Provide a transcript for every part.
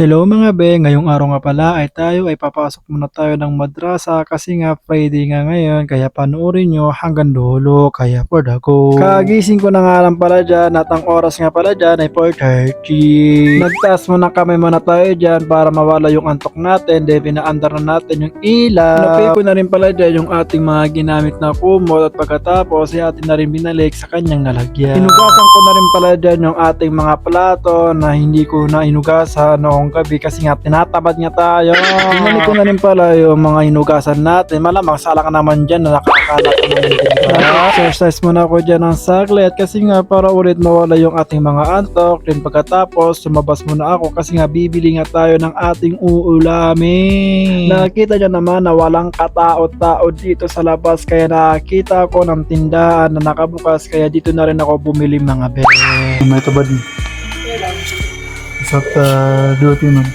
Hello mga be, ngayong araw nga pala ay tayo ay papasok muna tayo ng madrasa kasi nga Friday nga ngayon kaya panoorin nyo hanggang dulo kaya for the go. Kagising ko na nga lang pala dyan at ang oras nga pala dyan ay 4:30. Nagtaas muna kami muna tayo dyan para mawala yung antok natin then pinaandar na natin yung ilaw. Napay ko na rin pala dyan yung ating mga ginamit na kumot at pagkatapos ay atin na rin binalik sa kanyang nalagyan. Inugasan ko na rin pala dyan yung ating mga plato na hindi ko na inugasan noong gabi kasi nga tinatabad nga tayo. Binalik ko na rin pala yung mga hinugasan natin. Malamang sala ka naman dyan na nakakalat naman dyan. Exercise muna ako dyan ng saglit kasi nga para ulit mawala yung ating mga antok. Then pagkatapos sumabas muna ako kasi nga bibili nga tayo ng ating uulamin. Nakita nyo naman na walang katao-tao dito sa labas kaya nakita ko ng tindahan na nakabukas kaya dito na rin ako bumili mga be. May tabad ni. Sa duty man.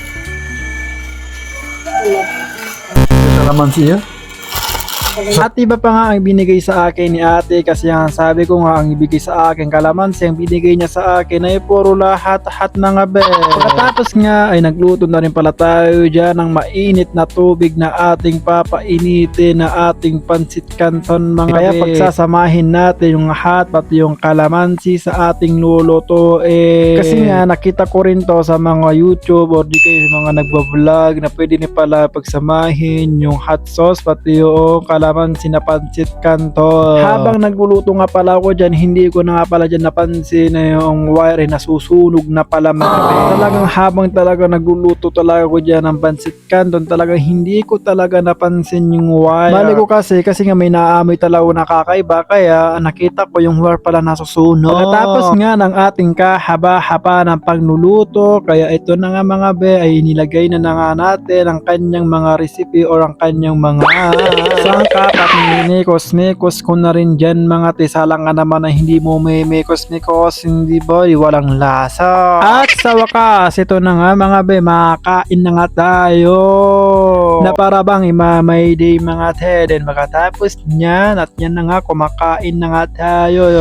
Sa naman siya. At iba pa nga ang binigay sa akin ni ate kasi ang sabi ko nga ang ibigay sa akin kalamansi ang binigay niya sa akin ay puro lahat na nga be. Pagkatapos nga ay nagluto na rin pala tayo dyan ng mainit na tubig na ating papainitin na ating pansit canton mga be. Kaya pagsasamahin natin yung hot pati yung kalamansi sa ating luluto kasi nga nakita ko rin to sa mga YouTube or di kayo mga nagbablog na pwede ni pala pagsamahin yung hot sauce pati yung kalamansi na pansit canton. Habang nagluluto nga pala ako dyan, hindi ko na nga pala dyan napansin na yung wire na susunog na pala mga be. Talagang habang talaga nagluluto talaga ko dyan ng pansit canton, talagang hindi ko talaga napansin yung wire. Bali ko kasi nga may naamoy talaga na kakaiba kaya nakita ko yung wire pala nasusunog. Pagkatapos nga ng ating kahaba-haba ng pagluluto, kaya ito na nga mga be ay nilagay na nga natin ang kanyang mga recipe or ang kanyang mga sangkap at mekos ko na rin dyan mga tisala nga naman na hindi mo may mekos hindi ba walang lasa. At sa wakas ito na nga mga be makakain na nga tayo na para bang may day mga te. Then makatapos nyan at yan na nga kumakain na nga tayo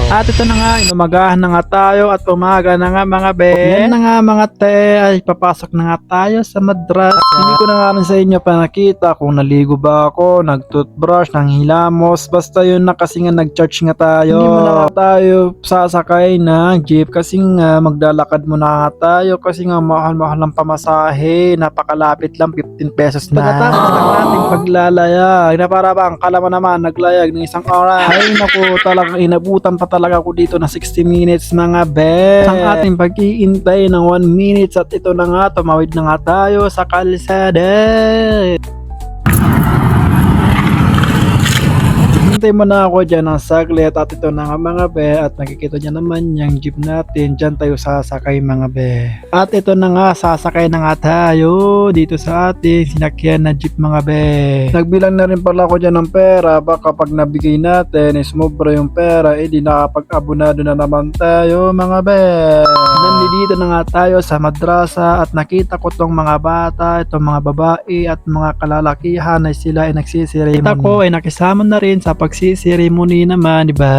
at ito na nga inumagahan na nga tayo at umaga na nga mga be. Yan na nga mga te ay papasok na nga tayo sa madrasa. Hindi ko na nga rin sa inyo pa nakita kung naligo ba ako, nagtoothbrush, nang hilamos, basta yun na kasi nga nag-charge nga tayo. Hindi mo na nga tayo sasakay ng jeep kasi nga maglalakad muna nga tayo kasi nga mahal-mahal ng pamasahe, napakalapit lang 15 pesos na. Pagkatapos ng ating paglalayag na para bang kala mo naman naglayag ng isang oras. Ay naku talagang inabutan pa talaga ako dito na 60 minutes mga be. Ang ating pag-iintay ng 1 minutes at ito na nga tumawid na nga tayo sa kalsada. Hintay mo na ako dyan ng saglit at ito na nga mga be at nakikita nyo naman yung jeep natin, dyan tayo sasakay mga be. At ito na nga sasakay na nga tayo dito sa ating sinakyan na jeep mga be. Nagbilang na rin pala ako dyan ng pera, baka pag nabigay natin sumobra yung pera di nakapag-abonado na naman tayo mga be. Nandito na nga tayo sa madrasa at nakita ko tong mga bata, itong mga babae at mga kalalakihan ay sila ay nagsisiremony. Kita ko ay nakisama na rin sa pagsiseremony naman, di ba?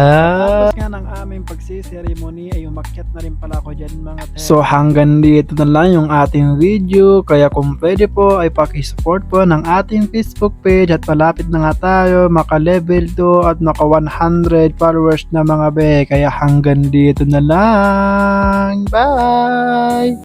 Tapos nga ng aming pagsiseremony ay umakyat na rin pala ako dyan mga te. So hanggang dito na lang yung ating video, kaya kung pwede po ay pakisupport po ng ating Facebook page at malapit na nga tayo maka level 2 at maka 100 followers na mga be. Kaya hanggang dito na lang. Bye!